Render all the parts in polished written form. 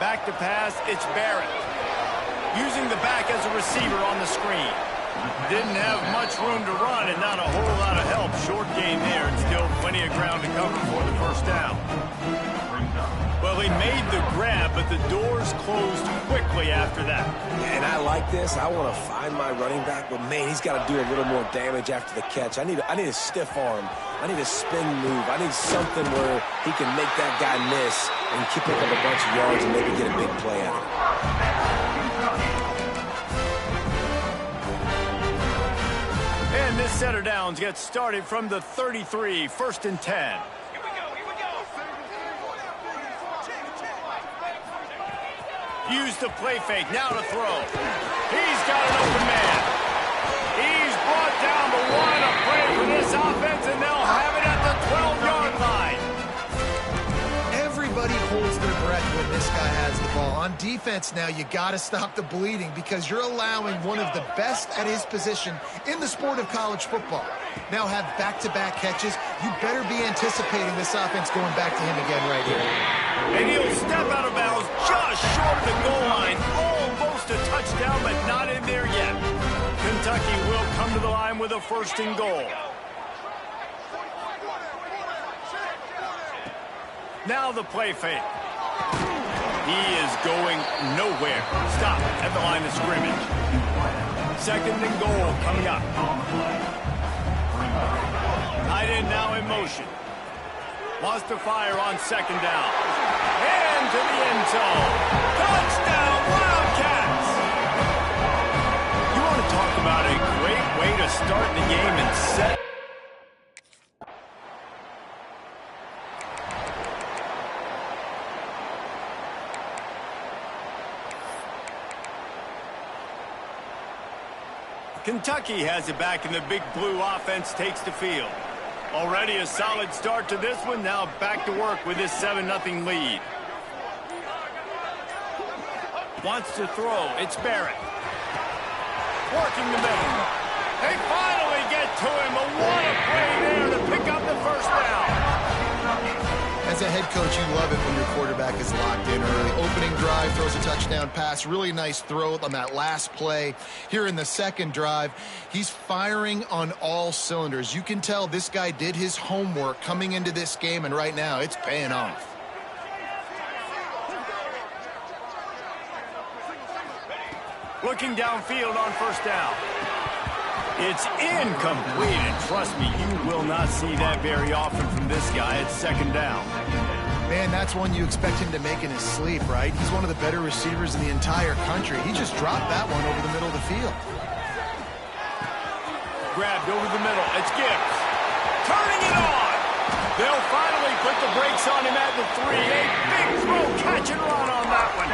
Back to pass, it's Barrett. Using the back as a receiver on the screen. Didn't have much room to run and not a whole lot of help. Short gain there and still plenty of ground to cover for the first down. Well, he made the grab, but the doors closed quickly after that. And I like this. I want to find my running back, but man, he's got to do a little more damage after the catch. I need a stiff arm. I need a spin move. I need something where he can make that guy miss and keep up a bunch of yards and maybe get a big play out of it. And this set of downs gets started from the 33, 1st and 10. Use the play fake, now to throw. He's got an open man. He's brought down the one, a play for this offense, and they'll have it at the 12-yard line. Everybody holds their breath when this guy has the ball. On defense now, you got to stop the bleeding because you're allowing one of the best at his position in the sport of college football. Now have back-to-back catches. You better be anticipating this offense going back to him again right here. And he'll step out of bounds just short of the goal line. Almost a touchdown, but not in there yet. Kentucky will come to the line with a 1st and goal. Now the play fake. He is going nowhere. Stop at the line of scrimmage. 2nd and goal coming up. Tight end now in motion. Wants to fire on 2nd down. And to the end zone. Touchdown, Wildcats! You want to talk about a great way to start the game and set. Kentucky has it back, and the Big Blue offense takes the field. Already a solid start to this one. Now back to work with this 7-0 lead. Wants to throw. It's Barrett. Working the middle. They finally get to him. What a play there to pick up the 1st down. As a head coach, you love it when your quarterback is locked in early. Opening drive, throws a touchdown pass. Really nice throw on that last play. Here in the 2nd drive, he's firing on all cylinders. You can tell this guy did his homework coming into this game, and right now it's paying off. Looking downfield on 1st down. It's incomplete, and trust me, you will not see that very often from this guy. It's 2nd down. Man, that's one you expect him to make in his sleep, right? He's one of the better receivers in the entire country. He just dropped that one over the middle of the field. Grabbed over the middle. It's Gibbs. Turning it on. They'll finally put the brakes on him at the 3. A big throw, catch and run on that one.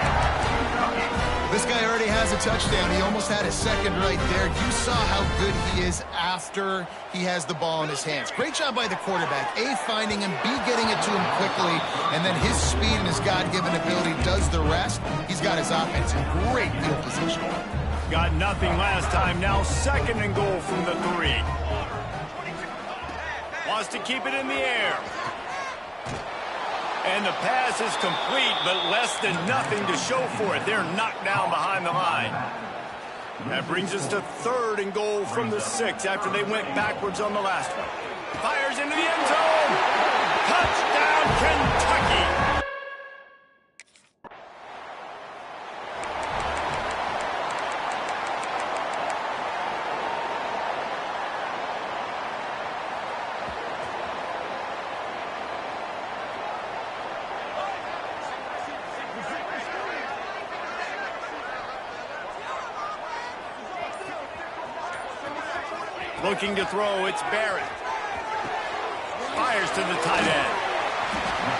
This guy already has a touchdown. He almost had a 2nd right there. You saw how good he is after he has the ball in his hands. Great job by the quarterback. A, finding him, B, getting it to him quickly, and then his speed and his God-given ability does the rest. He's got his offense in great field position. Got nothing last time. Now 2nd and goal from the 3. Wants to keep it in the air. And the pass is complete, but less than nothing to show for it. They're knocked down behind the line. That brings us to 3rd and goal from the 6 after they went backwards on the last one. Fires into the end zone. Touchdown, Kentucky. Looking to throw, it's Barrett. Fires to the tight end.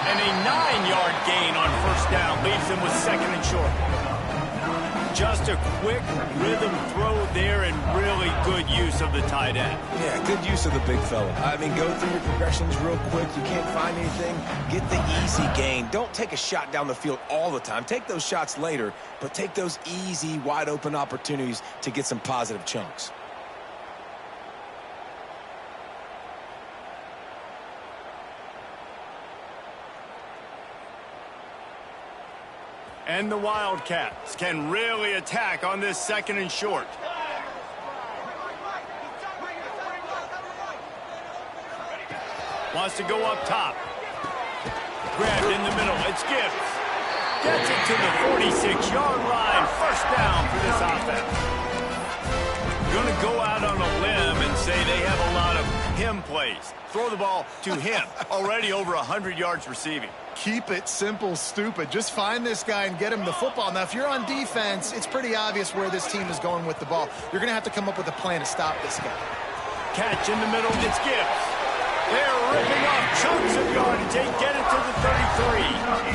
And a 9-yard gain on first down leaves him with second and short. Just a quick rhythm throw there and really good use of the tight end. Yeah, good use of the big fella. I mean, go through your progressions real quick. You can't find anything. Get the easy gain. Don't take a shot down the field all the time. Take those shots later, but take those easy, wide-open opportunities to get some positive chunks. And the Wildcats can really attack on this second and short. Wants to go up top. Grabbed in the middle. It's Gibbs. Gets it to the 46-yard line. First down for this offense. Going to go out on a limb and say they have a lot of him plays. Throw the ball to him. Already over 100 yards receiving. Keep it simple, stupid. Just find this guy and get him the football. Now, if you're on defense, it's pretty obvious where this team is going with the ball. You're going to have to come up with a plan to stop this guy. Catch in the middle. It's Gibbs. They're ripping off chunks of yardage. They get it to the 33.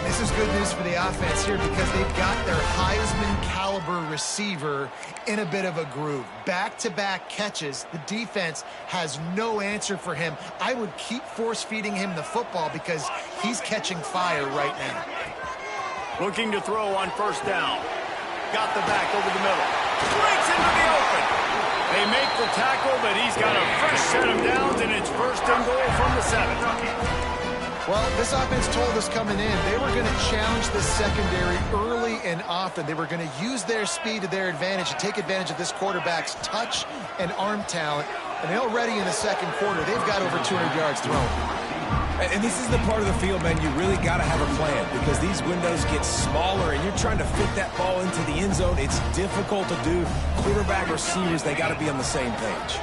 This is good news for the offense here because they've got their Heisman-caliber receiver in a bit of a groove. Back-to-back catches. The defense has no answer for him. I would keep force-feeding him the football because he's catching fire right now. Looking to throw on first down. Got the back over the middle. Breaks into the open. They make the tackle, but he's got a fresh set of downs, and it's first and goal from the 7. Well, this offense told us coming in they were going to challenge the secondary early and often. They were going to use their speed to their advantage and take advantage of this quarterback's touch and arm talent. And already in the second quarter, they've got over 200 yards thrown. And this is the part of the field, man, you really got to have a plan because these windows get smaller and you're trying to fit that ball into the end zone. It's difficult to do. Quarterback, receivers, they got to be on the same page.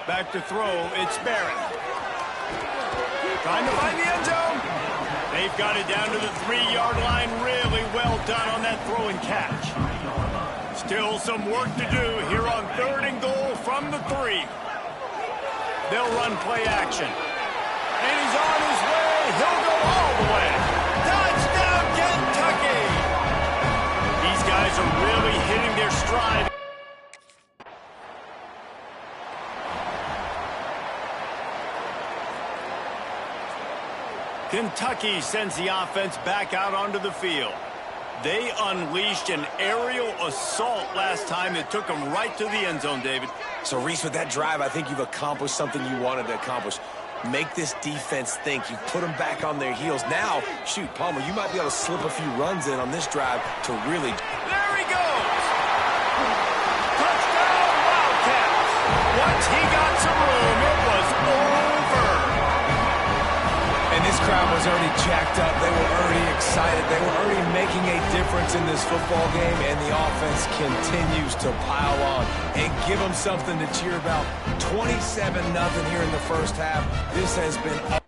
Back to throw, it's Barrett. Trying to find the end zone. They've got it down to the 3-yard line. Really well done on that throw and catch. Still some work to do here on 3rd and goal from the 3. They'll run play action. And he's on his way. He'll go all the way. Touchdown, Kentucky! These guys are really hitting their stride. Kentucky sends the offense back out onto the field. They unleashed an aerial assault last time that took them right to the end zone, David. So, Reese, with that drive, I think you've accomplished something you wanted to accomplish. Make this defense think. You've put them back on their heels. Now, shoot, Palmer, you might be able to slip a few runs in on this drive to really... There he goes! Touchdown, Wildcats! Once he got some room, it was over. And this crowd was already jacked up. They were already excited. They were already making a difference in this football game, and the offense continues to pile on and give them something to cheer about. 27-0 here in the first half. This has been...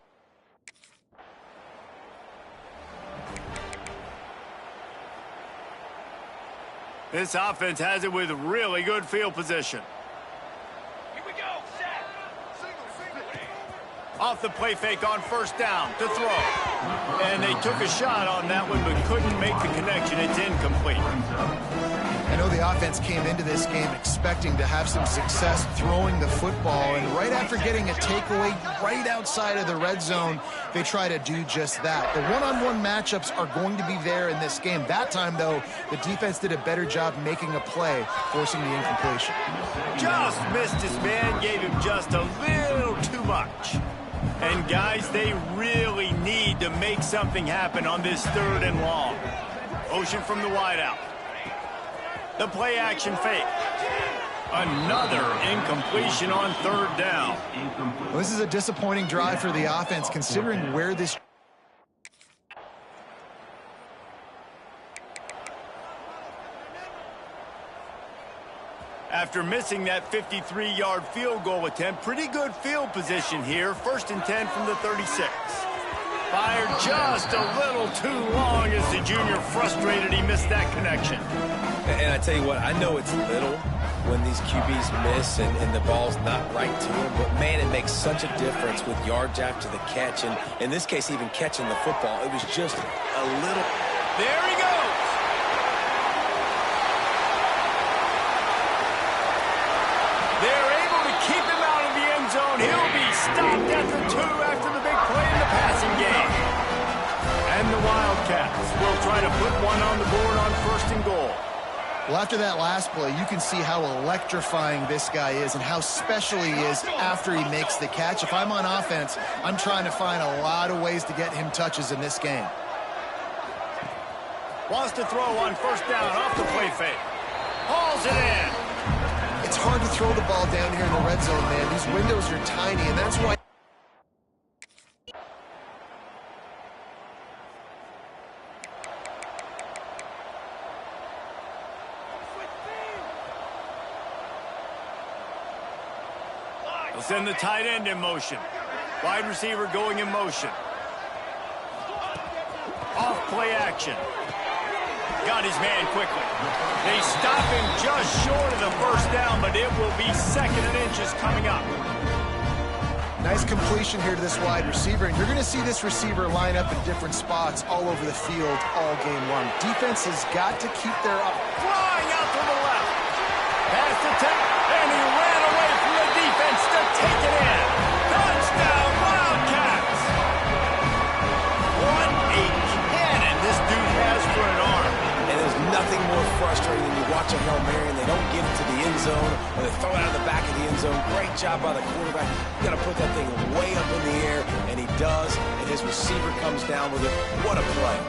This offense has it with really good field position. Off the play fake on first down to throw. And they took a shot on that one but couldn't make the connection. It's incomplete. I know the offense came into this game expecting to have some success throwing the football, and right after getting a takeaway right outside of the red zone, they try to do just that. The one-on-one matchups are going to be there in this game. That time, though, the defense did a better job making a play, forcing the incompletion. Just missed his man, gave him just a little too much. And, guys, they really need to make something happen on this 3rd and long. Motion from the wideout. The play action fake. Another incompletion on 3rd down. Well, this is a disappointing drive for the offense, considering where this... After missing that 53-yard field goal attempt, pretty good field position here. 1st and 10 from the 36. Fired just a little too long as the junior frustrated he missed that connection. And I tell you what, I know it's little when these QBs miss and the ball's not right to them, but man, it makes such a difference with yards after the catch, and in this case, even catching the football. It was just a little. There he goes. They're able to keep him out of the end zone. He'll be stopped at the 2 after the big play in the passing game. And the Wildcats will try to put one on the board on 1st and goal. Well, after that last play, you can see how electrifying this guy is and how special he is after he makes the catch. If I'm on offense, I'm trying to find a lot of ways to get him touches in this game. Wants to throw on 1st down off the play fake. Hauls it in. It's hard to throw the ball down here in the red zone, man. These windows are tiny, and that's why. They'll send the tight end in motion. Wide receiver going in motion. Off play action. Got his man quickly. They stop him just short of the 1st down, but it will be 2nd and inches coming up. Nice completion here to this wide receiver, and you're going to see this receiver line up in different spots all over the field all game long. Defense has got to keep their up. Flying out to the left. Pass attempt, and he ran away from the defense to take it in. Touchdown, Wildcats! What a cannon this dude has for an arm. And there's nothing more frustrating than you watch a Hail Mary and they don't get it to the end zone, or they throw it out of the back of the end zone. Great job by the quarterback. You got to put that thing way up in the air, and he does, and his receiver comes down with it. What a play.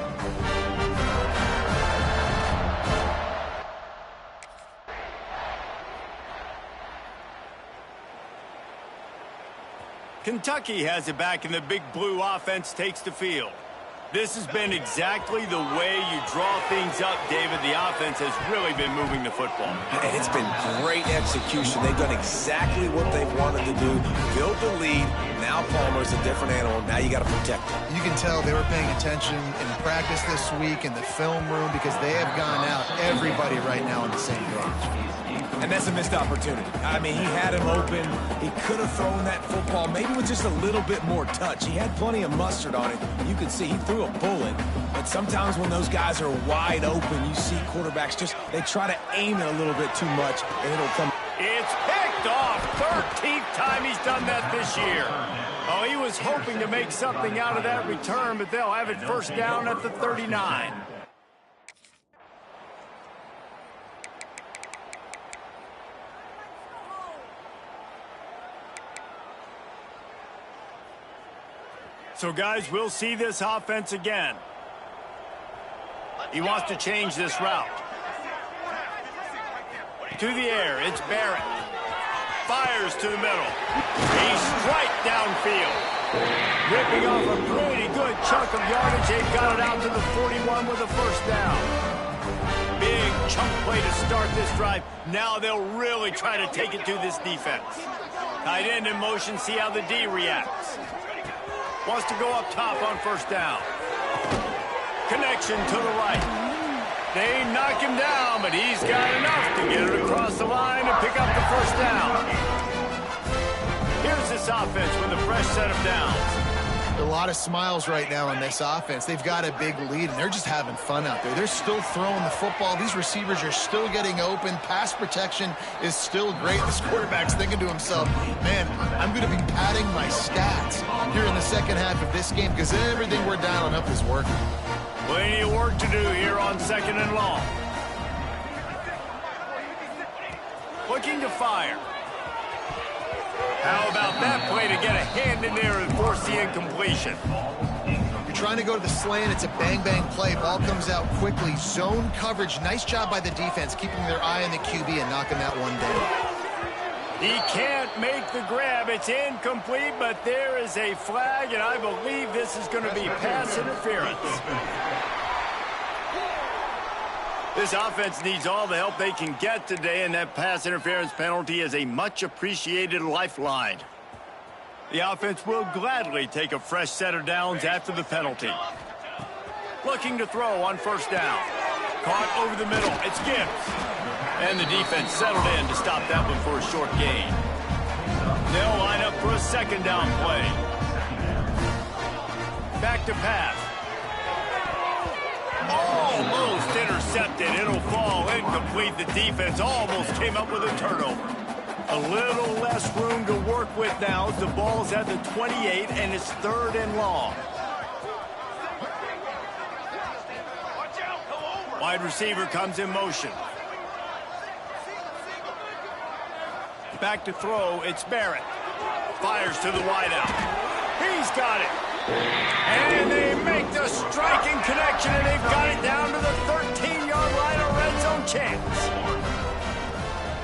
Kentucky has it back, and the big blue offense takes the field. This has been exactly the way you draw things up, David. The offense has really been moving the football. And it's been great execution. They've done exactly what they wanted to do. Build the lead. Now Palmer's a different animal. Now you got to protect him. You can tell they were paying attention in practice this week in the film room because they have gone out, everybody right now on the same page. And that's a missed opportunity. I mean, he had him open. He could have thrown that football maybe with just a little bit more touch. He had plenty of mustard on it. You could see he threw a bullet. But sometimes when those guys are wide open, you see quarterbacks just, they try to aim it a little bit too much, and it'll come. It's picked off. 13th time he's done that this year. Oh, he was hoping to make something out of that return, but they'll have it 1st down at the 39. So, guys, we'll see this offense again. He wants to change this route. To the air, it's Barrett. Fires to the middle. A strike downfield. Ripping off a pretty good chunk of yardage. They've got it out to the 41 with a 1st down. Big chunk play to start this drive. Now they'll really try to take it to this defense. Tight end in motion, see how the D reacts. Wants to go up top on 1st down. Connection to the right. They knock him down, but he's got enough to get it across the line and pick up the 1st down. Here's this offense with a fresh set of downs. A lot of smiles right now on this offense. They've got a big lead, and they're just having fun out there. They're still throwing the football. These receivers are still getting open. Pass protection is still great. This quarterback's thinking to himself, man, I'm going to be padding my stats here in the 2nd half of this game because everything we're dialing up is working. Plenty of work to do here on 2nd and long. Looking to fire. How about that play to get a hand in there and force the incompletion? You're trying to go to the slant. It's a bang-bang play. Ball comes out quickly. Zone coverage. Nice job by the defense, keeping their eye on the QB and knocking that one down. He can't make the grab. It's incomplete, but there is a flag, and I believe this is going to be pass interference. This offense needs all the help they can get today, and that pass interference penalty is a much-appreciated lifeline. The offense will gladly take a fresh set of downs after the penalty. Looking to throw on first down. Caught over the middle. It's Gibbs. And the defense settled in to stop that one for a short gain. They'll line up for a second down play. Back to pass. Almost intercepted. It'll fall incomplete. The defense almost came up with a turnover. A little less room to work with now as the ball's at the 28 and it's 3rd and long. Wide receiver comes in motion. Back to throw, it's Barrett. Fires to the wideout. He's got it. And they make the striking connection, and they've got it down to the 13-yard line, a red zone chance.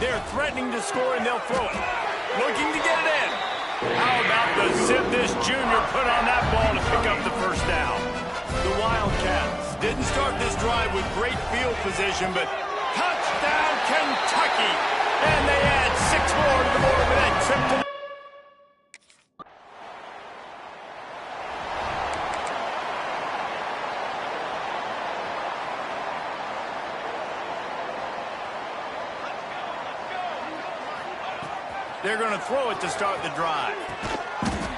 They're threatening to score, and they'll throw it. Looking to get it in. How about the zip this junior put on that ball to pick up the first down? The Wildcats didn't start this drive with great field position, but touchdown Kentucky. And they add 6 more to the board with that trip to... They're going to throw it to start the drive.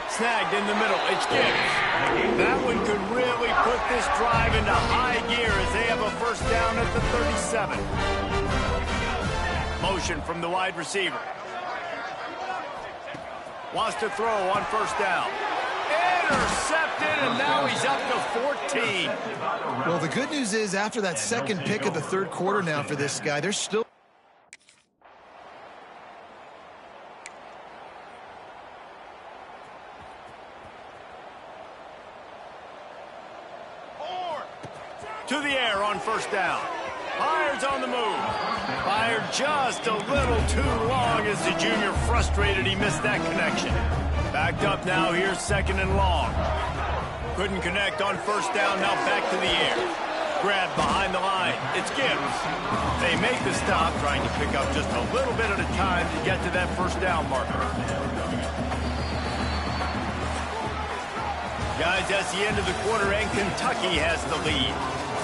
Snagged in the middle. It's Gibbs. That one could really put this drive into high gear as they have a first down at the 37. Motion from the wide receiver. Wants to throw on first down. Intercepted, and now he's up to 14. Well, the good news is after that second pick of the 3rd quarter now for this guy, there's still... To the air on first down. Fires on the move. Fired just a little too long as the junior frustrated he missed that connection. Backed up now, here's 2nd and long. Couldn't connect on first down, now back to the air. Grab behind the line. It's Gibbs. They make the stop, trying to pick up just a little bit at a time to get to that first down marker. Guys, that's the end of the quarter, and Kentucky has the lead.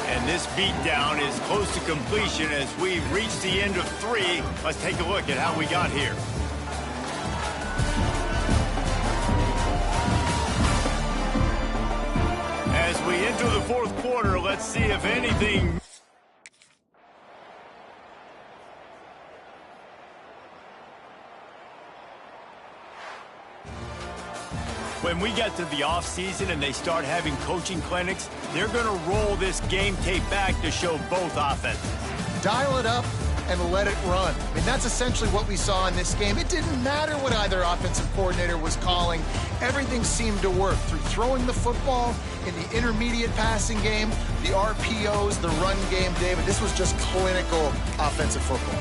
And this beatdown is close to completion as we've reached the end of 3. Let's take a look at how we got here. As we enter the 4th quarter, let's see if anything... When we get to the offseason and they start having coaching clinics, they're going to roll this game tape back to show both offenses. Dial it up and let it run. I mean, that's essentially what we saw in this game. It didn't matter what either offensive coordinator was calling. Everything seemed to work through throwing the football, in the intermediate passing game, the RPOs, the run game, David. This was just clinical offensive football.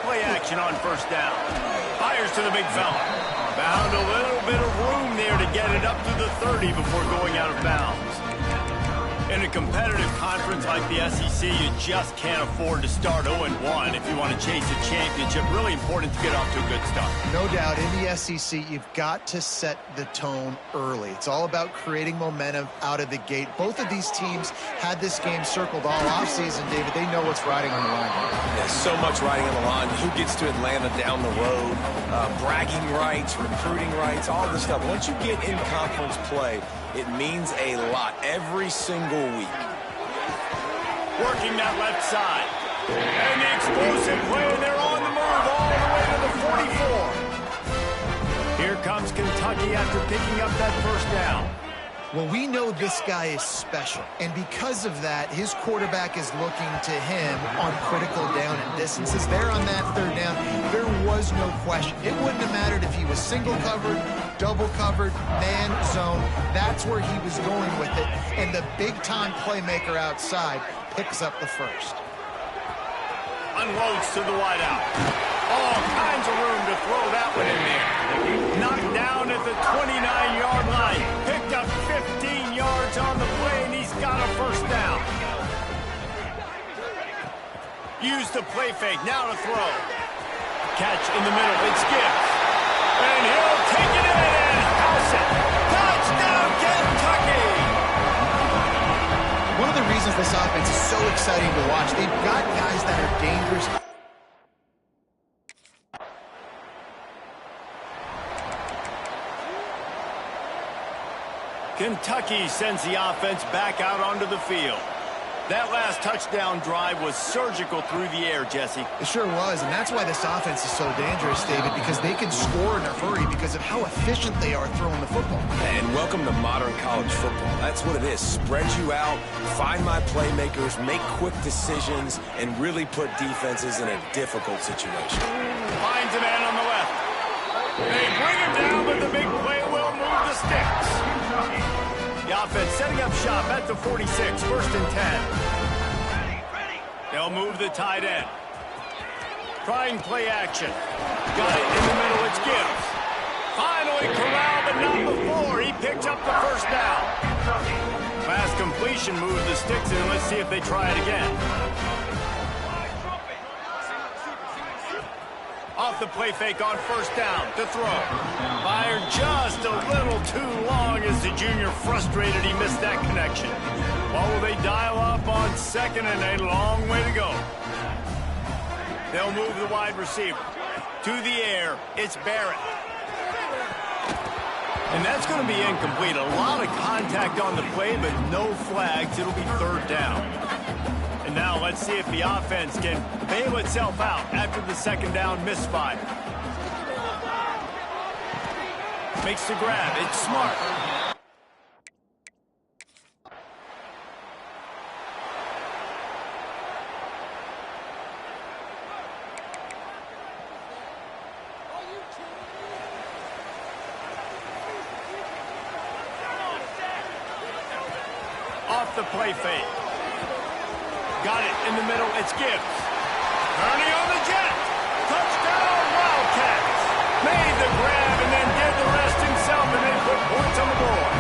Play action on first down. Fires to the big fella. Found a little bit of room there to get it up to the 30 before going out of bounds. In a competitive conference like the SEC, you just can't afford to start 0-1 if you want to chase a championship. Really important to get off to a good start. No doubt, in the SEC, you've got to set the tone early. It's all about creating momentum out of the gate. Both of these teams had this game circled all offseason, David. They know what's riding on the line. There's so much riding on the line. Who gets to Atlanta down the road? Bragging rights, recruiting rights, all this stuff. Once you get in conference play, it means a lot every single week. Working that left side. And the explosive play, and they're on the move all the way to the 44. Here comes Kentucky after picking up that first down. Well, we know this guy is special, and because of that, his quarterback is looking to him on critical down and distances. There on that third down, there was no question. It wouldn't have mattered if he was single covered, double covered, man zone. That's where he was going with it, and the big-time playmaker outside picks up the first. Unloads to the wideout. All kinds of room to throw that one in there. Knocked down at the 29-yard line. Picked up 15 yards on the play, and he's got a first down. Use the play fake. Now to throw. Catch in the middle. It's Gibbs. And he'll take it in and house it. Touchdown, Kentucky! One of the reasons this offense is so exciting to watch, they've got guys that are dangerous. Kentucky sends the offense back out onto the field. That last touchdown drive was surgical through the air, Jesse. It sure was, and that's why this offense is so dangerous, David, because they can score in a hurry because of how efficient they are throwing the football. And welcome to modern college football. That's what it is. Spread you out, find my playmakers, make quick decisions, and really put defenses in a difficult situation. Finds a man on the left. They bring him down, but the big play will move the sticks. The offense setting up shop at the 46, first and 10. They'll move the tight end. Trying play action. Got it in the middle, it's Gibbs. Finally corralled, but not before. He picks up the first down. Fast completion moves the sticks in. Let's see if they try it again. Off the play fake on first down to throw. Fired just a little too long as the junior frustrated he missed that connection. What will they dial up on second and a long way to go? They'll move the wide receiver. To the air, it's Barrett. And that's going to be incomplete. A lot of contact on the play, but no flags. It'll be third down. And now let's see if the offense can bail itself out after the second down misfire. Makes the grab. It's smart. Off the play fake. Got it in the middle. It's Gibbs. Ernie on the jet. Touchdown, Wildcats. Made the grab and then did the rest himself and then put points on the board.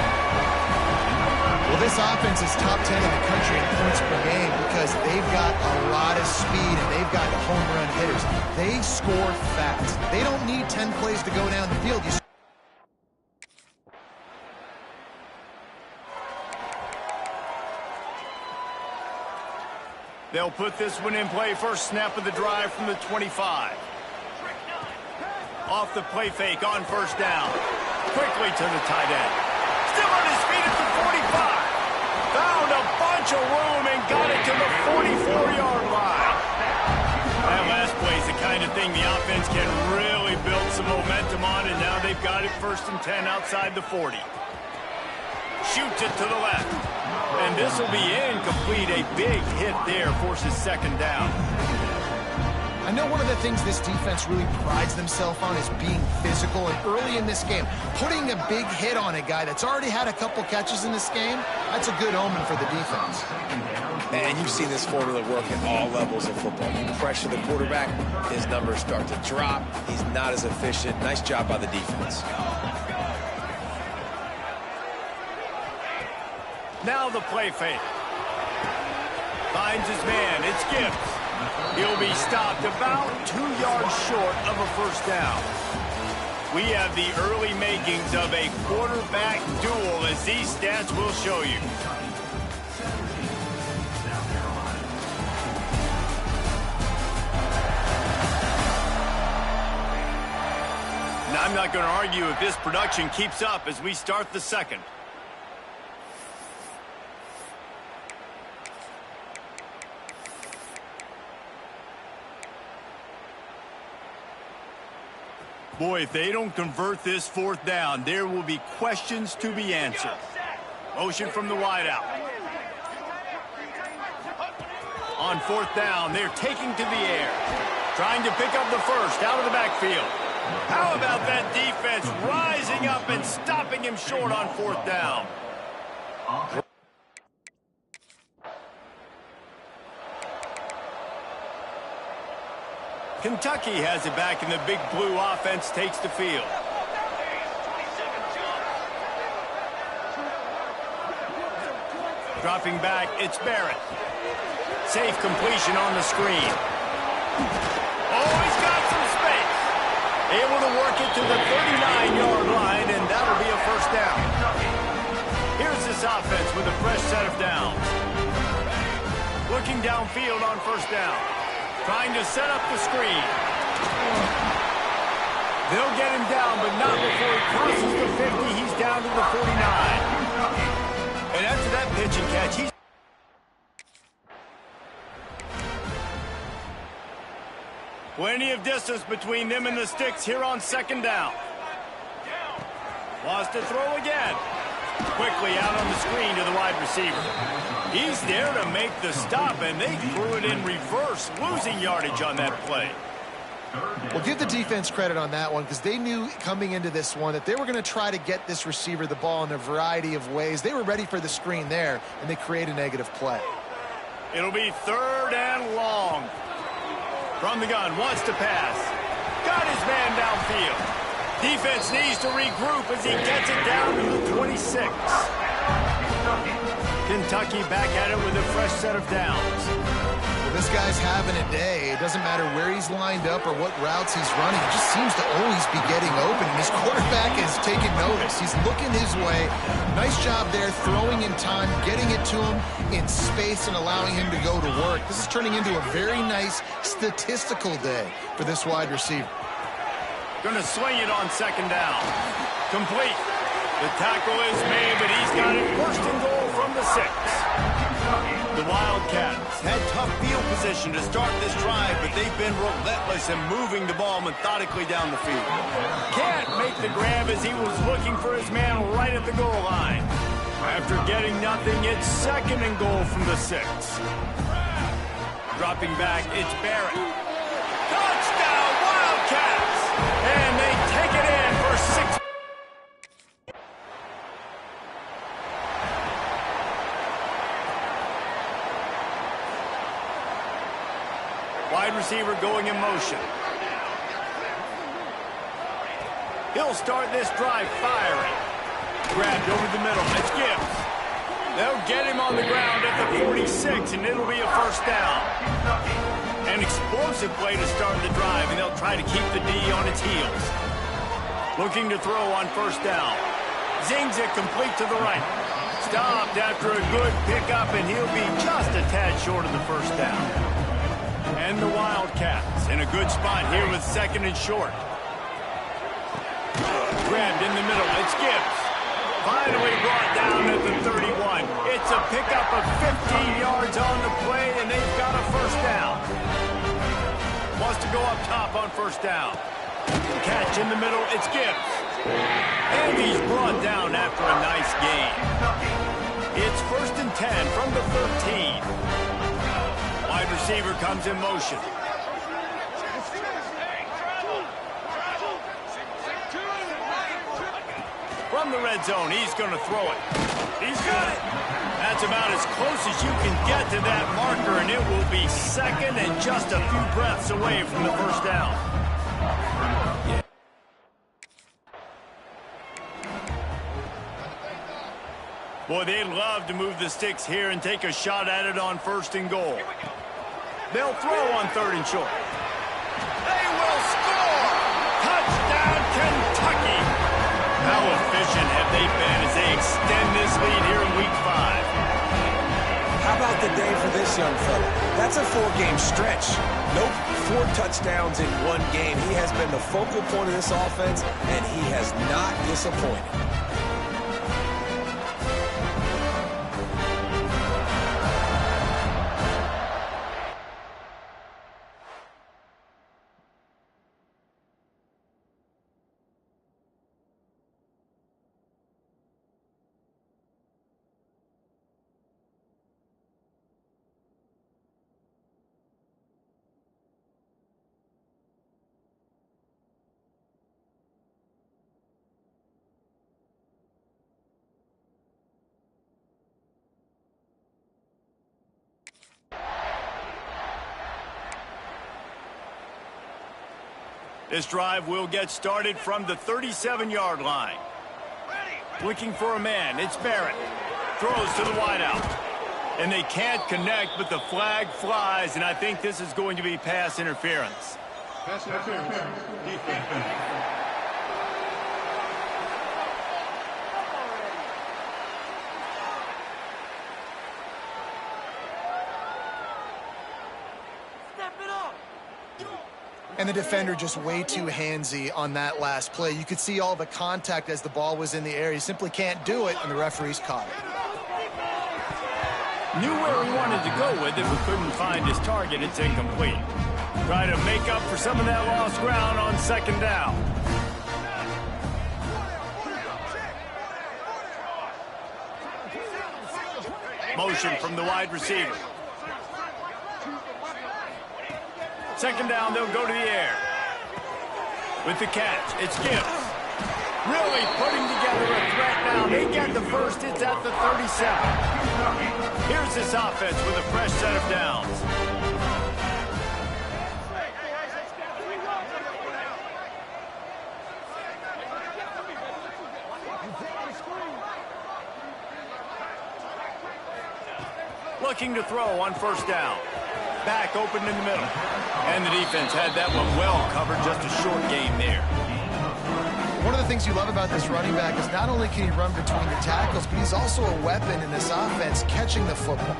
Well, this offense is top 10 in the country in points per game because they've got a lot of speed and they've got home run hitters. They score fast. They don't need 10 plays to go down the field. They'll put this one in play. First snap of the drive from the 25. Off the play fake on first down. Quickly to the tight end. Still on his feet at the 45. Found a bunch of room and got it to the 44-yard line. That last play is the kind of thing the offense can really build some momentum on, and now they've got it first and 10 outside the 40. Shoots it to the left. And this will be incomplete. A big hit there forces second down. I know one of the things this defense really prides themselves on is being physical. And early in this game, putting a big hit on a guy that's already had a couple catches in this game, that's a good omen for the defense. And you've seen this formula work at all levels of football. You pressure the quarterback, his numbers start to drop. He's not as efficient. Nice job by the defense. Now the play fake. Finds his man. It's Gibbs. He'll be stopped about 2 yards short of a first down. We have the early makings of a quarterback duel, as these stats will show you. Now, I'm not going to argue if this production keeps up as we start the second. Boy, if they don't convert this fourth down, there will be questions to be answered. Motion from the wideout. On fourth down, they're taking to the air. Trying to pick up the first out of the backfield. How about that defense rising up and stopping him short on fourth down? Kentucky has it back, and the Big Blue offense takes the field. Dropping back, it's Barrett. Safe completion on the screen. Oh, he's got some space. Able to work it to the 39-yard line, and that'll be a first down. Here's this offense with a fresh set of downs. Looking downfield on first down. Trying to set up the screen. They'll get him down, but not before he crosses the 50. He's down to the 49. And after that pitch and catch, he's... Plenty of distance between them and the sticks here on second down. Wants to throw again. Quickly out on the screen to the wide receiver. He's there to make the stop, and they threw it in reverse, losing yardage on that play. Well, give the defense credit on that one because they knew coming into this one that they were going to try to get this receiver the ball in a variety of ways. They were ready for the screen there, and they create a negative play. It'll be third and long. From the gun, wants to pass. Got his man downfield. Defense needs to regroup as he gets it down to the 26. Kentucky back at it with a fresh set of downs. Well, this guy's having a day. It doesn't matter where he's lined up or what routes he's running. He just seems to always be getting open. And his quarterback is taking notice. He's looking his way. Nice job there, throwing in time, getting it to him in space and allowing him to go to work. This is turning into a very nice statistical day for this wide receiver. Going to swing it on second down. Complete. The tackle is made, but he's got it first and goal from the 6. The Wildcats had tough field position to start this drive, but they've been relentless in moving the ball methodically down the field. Can't make the grab as he was looking for his man right at the goal line. After getting nothing, it's second and goal from the 6. Dropping back, it's Barrett. Touchdown, Wildcats! And they take it in for 6. Wide receiver going in motion. He'll start this drive firing. Grabbed over the middle. It's Gibbs. They'll get him on the ground at the 46, and it'll be a first down. An explosive play to start the drive, and they'll try to keep the D on its heels. Looking to throw on first down. Zings it complete to the right. Stopped after a good pickup, and he'll be just a tad short of the first down. And the Wildcats in a good spot here with second and short. Grabbed in the middle. It's Gibbs. Finally brought down at the 31. It's a pickup of 15 yards on the play, and they've got a first down. Wants to go up top on first down. Catch in the middle. It's Gibbs. And he's brought down after a nice gain. It's first and 10 from the 13. Wide receiver comes in motion. From the red zone, he's going to throw it. He's got it. That's about as close as you can get to that marker, and it will be second and just a few breaths away from the first down. Boy, they'd love to move the sticks here and take a shot at it on first and goal. They'll throw on third and short. They will score! Touchdown, Kentucky! How efficient have they been as they extend this lead here in Week 5? How about the day for this young fella? That's a 4-game stretch. Nope, 4 touchdowns in 1 game. He has been the focal point of this offense, and he has not disappointed. This drive will get started from the 37-yard line. Looking for a man. It's Barrett. Throws to the wideout. And they can't connect, but the flag flies, and I think this is going to be pass interference. Pass interference. Defense. And the defender just way too handsy on that last play. You could see all the contact as the ball was in the air. He simply can't do it, and the referees caught it. Knew where he wanted to go with it, but couldn't find his target. It's incomplete. Try to make up for some of that lost ground on second down. Motion from the wide receiver. Second down, they'll go to the air. With the catch, it's Gibbs. Really putting together a threat now. They get the first, it's at the 37. Here's this offense with a fresh set of downs. Looking to throw on first down. Back open in the middle. And the defense had that one well covered. Just a short game there. One of the things you love about this running back is not only can he run between the tackles, but he's also a weapon in this offense, catching the football.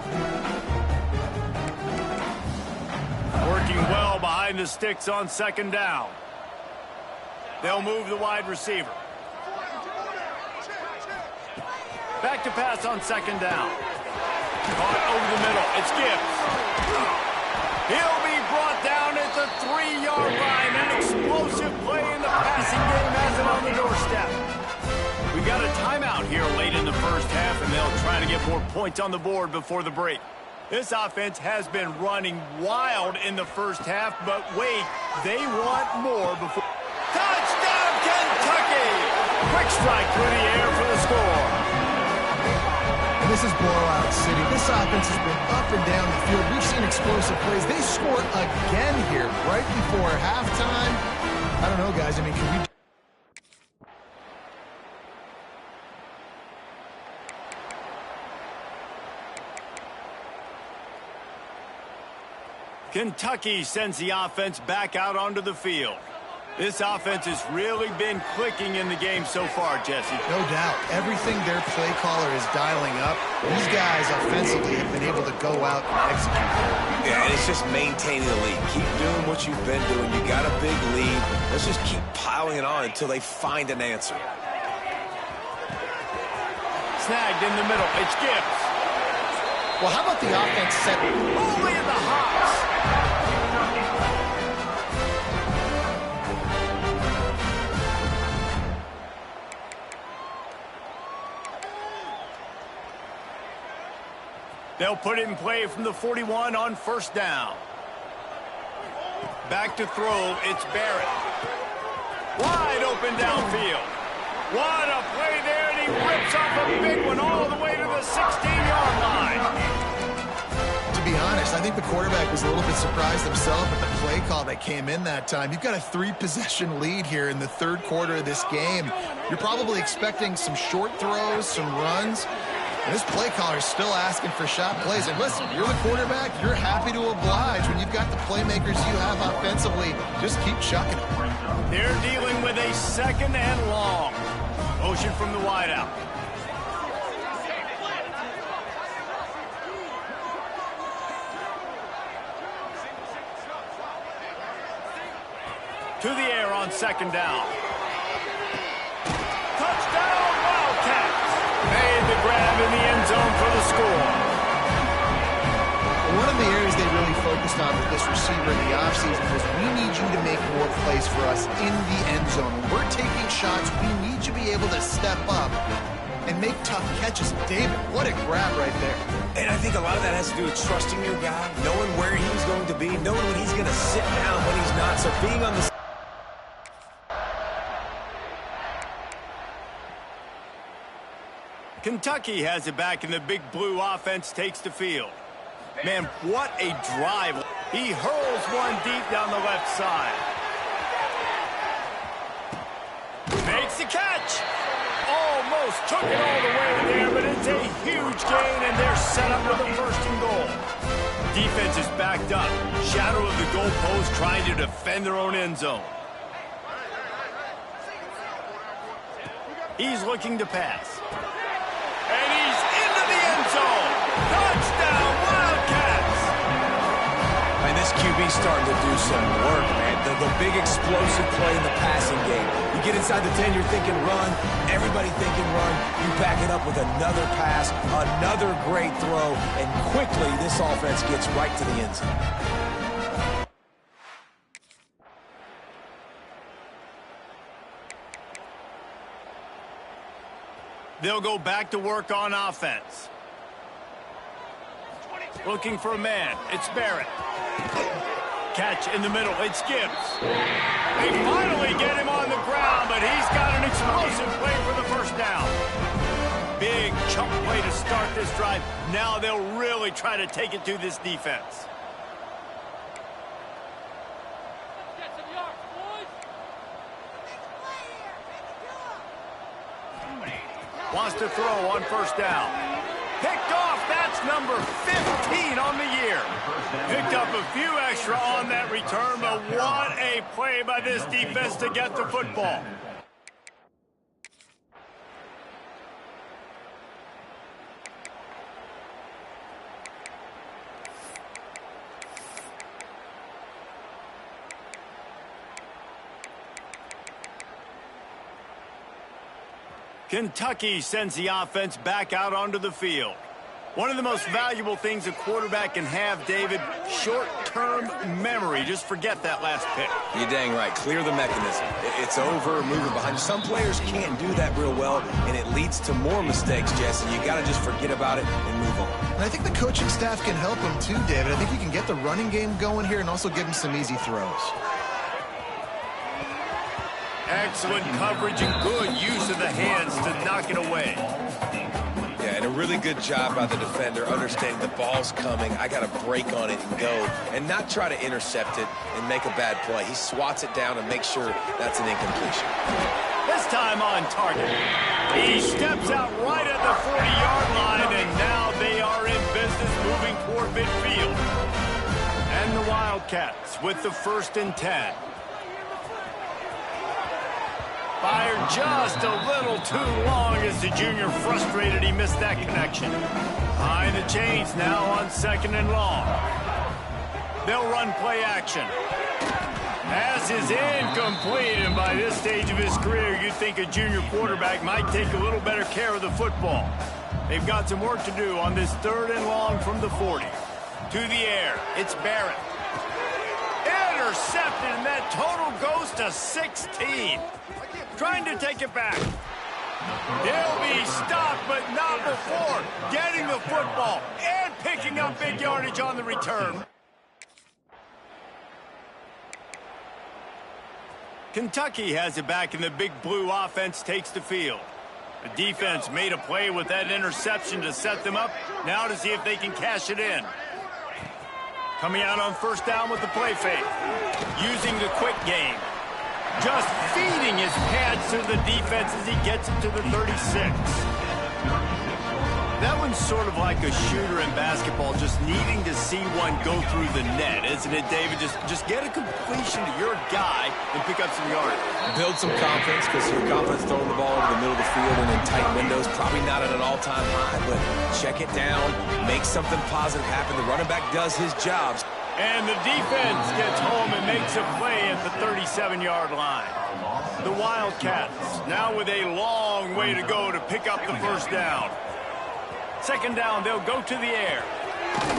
Working well behind the sticks on second down. They'll move the wide receiver. Back to pass on second down. Caught over the middle. It's Gibbs. He'll be brought down at the 3-yard line. An explosive play in the passing game has it on the doorstep. We've got a timeout here late in the first half, and they'll try to get more points on the board before the break. This offense has been running wild in the first half, but wait, they want more before. Touchdown, Kentucky! Quick strike through the air for the score. And this is blowout city. This offense has been up and down the field. We've seen explosive plays. They scored again here right before halftime. I don't know, guys. I mean, can we... Kentucky sends the offense back out onto the field. This offense has really been clicking in the game so far, Jesse. No doubt. Everything their play caller is dialing up, these guys offensively have been able to go out and execute. Yeah, and it's just maintaining the lead. Keep doing what you've been doing. You got a big lead. Let's just keep piling it on until they find an answer. Snagged in the middle. It's Gibbs. Well, how about the offense set? Holy in the Hawks. They'll put it in play from the 41 on first down. Back to throw, it's Barrett. Wide open downfield. What a play there, and he rips off a big one all the way to the 16-yard line. To be honest, I think the quarterback was a little bit surprised himself at the play call that came in that time. You've got a 3-possession lead here in the third quarter of this game. You're probably expecting some short throws, some runs. And this play caller is still asking for shot plays. And listen, you're the quarterback. You're happy to oblige when you've got the playmakers you have offensively. Just keep chucking it. They're dealing with a second and long. Motion from the wideout. To the air on second down. Touchdown, Wildcats. Made the grab in the end zone for the score. One of the areas they really focused on with this receiver in the offseason was we need you to make more plays for us in the end zone. When we're taking shots, we need you to be able to step up and make tough catches. David, what a grab right there. And I think a lot of that has to do with trusting your guy, knowing where he's going to be, knowing when he's going to sit down, when he's not. So being on the... Kentucky has it back, and the big blue offense takes the field. Man, what a drive. He hurls one deep down the left side. almost took it all the way there, but it's a huge gain, and they're set up with a first and goal. Defense is backed up. Shadow of the goalpost trying to defend their own end zone. He's looking to pass. And he's into the end zone. Touchdown, Wildcats! And this QB's starting to do some work, man. The big explosive play in the passing game. You get inside the 10, you're thinking run. Everybody thinking run. You back it up with another pass, another great throw, and quickly this offense gets right to the end zone. They'll go back to work on offense. Looking for a man. It's Barrett. Catch in the middle. It's Gibbs. They finally get him on the ground, but he's got an explosive play for the first down. Big chunk play to start this drive. Now they'll really try to take it to this defense. Wants to throw on first down. Picked off. That's number 15 on the year. Picked up a few extra on that return, but what a play by this defense to get the football. Kentucky sends the offense back out onto the field. One of the most valuable things a quarterback can have, David, short-term memory. Just forget that last pick. You're dang right. Clear the mechanism. It's over, moving behind. Some players can't do that real well, and it leads to more mistakes, Jesse. You got to just forget about it and move on. And I think the coaching staff can help him too, David. I think you can get the running game going here and also give him some easy throws. Excellent coverage and good use of the hands to knock it away. Yeah, and a really good job by the defender understanding the ball's coming. I got to break on it and go and not try to intercept it and make a bad play. He swats it down and makes sure that's an incompletion. This time on target. He steps out right at the 40-yard line, and now they are in business moving toward midfield. And the Wildcats with the 1st and 10. Fired just a little too long as the junior frustrated he missed that connection. Behind the chains now on 2nd and long. They'll run play action. Pass is incomplete, and by this stage of his career, you'd think a junior quarterback might take a little better care of the football. They've got some work to do on this 3rd and long from the 40. To the air, it's Barrett. Intercepted, and that total goes to 16. Trying to take it back. He'll be stopped, but not before getting the football and picking up big yardage on the return. Kentucky has it back, and the big blue offense takes the field. The defense made a play with that interception to set them up. Now to see if they can cash it in. Coming out on 1st down with the play fake. Using the quick game. Just feeding his pads to the defense as he gets it to the 36. That one's sort of like a shooter in basketball, just needing to see one go through the net, isn't it, David? Just get a completion to your guy and pick up some yards. Build some confidence, because your confidence throwing the ball over the middle of the field and in tight windows, probably not at an all-time high, but check it down, make something positive happen. The running back does his job. And the defense gets home and makes a play at the 37-yard line. The Wildcats now with a long way to go to pick up the 1st down. 2nd down, they'll go to the air.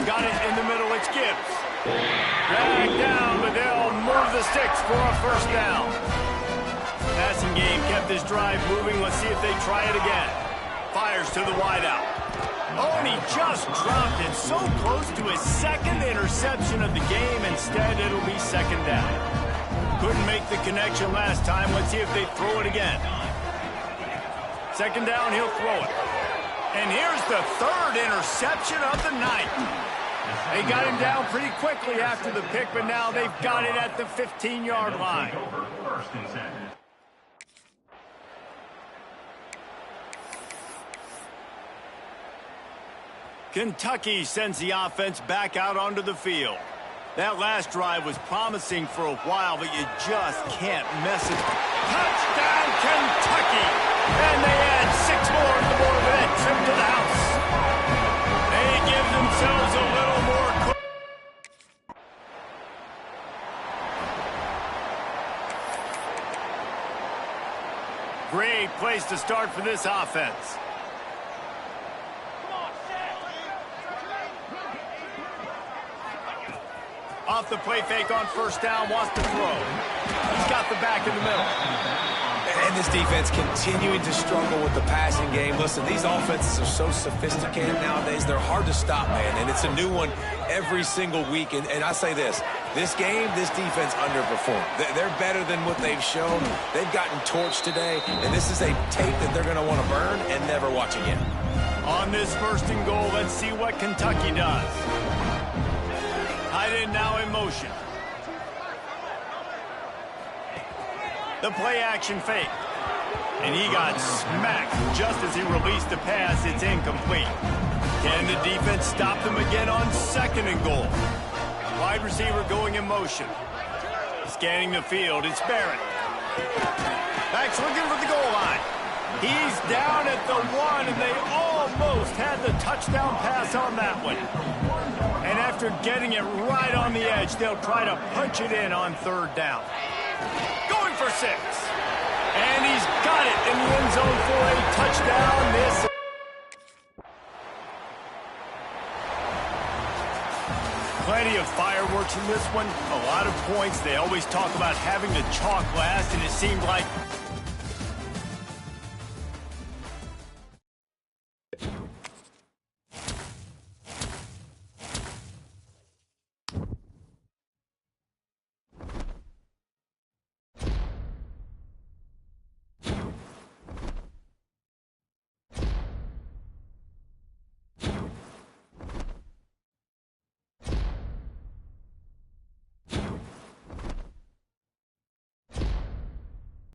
Got it in the middle, it's Gibbs. Dragged down, but they'll move the sticks for a 1st down. Passing game kept this drive moving. Let's see if they try it again. Fires to the wideout. Oh, and he just dropped it so close to his 2nd interception of the game. Instead, it'll be 2nd down. Couldn't make the connection last time. Let's see if they throw it again. 2nd down, he'll throw it. And here's the 3rd interception of the night. They got him down pretty quickly after the pick, but now they've got it at the 15-yard line. Kentucky sends the offense back out onto the field. That last drive was promising for a while, but you just can't mess it. Touchdown, Kentucky! And they add 6 more to the board with that trip to the house. They give themselves a little more. Great place to start for this offense. Off the play fake on first down, wants to throw. He's got the back in the middle. And this defense continuing to struggle with the passing game. Listen, these offenses are so sophisticated nowadays, they're hard to stop, man. And it's a new one every single week. And I say this game, this defense underperformed. They're better than what they've shown. They've gotten torched today, and this is a tape that they're going to want to burn and never watch again. On this 1st and goal, let's see what Kentucky does. Tight end now in motion. The play action fake. And he got smacked just as he released the pass. It's incomplete. Can the defense stop them again on 2nd and goal? Wide receiver going in motion. Scanning the field, it's Barrett. Backs looking for the goal line. He's down at the 1, and they almost had the touchdown pass on that one. And after getting it right on the edge, they'll try to punch it in on 3rd down. Going for 6. And he's got it in the end zone for a touchdown. This plenty of fireworks in this one. A lot of points. They always talk about having the chalk last, and it seemed like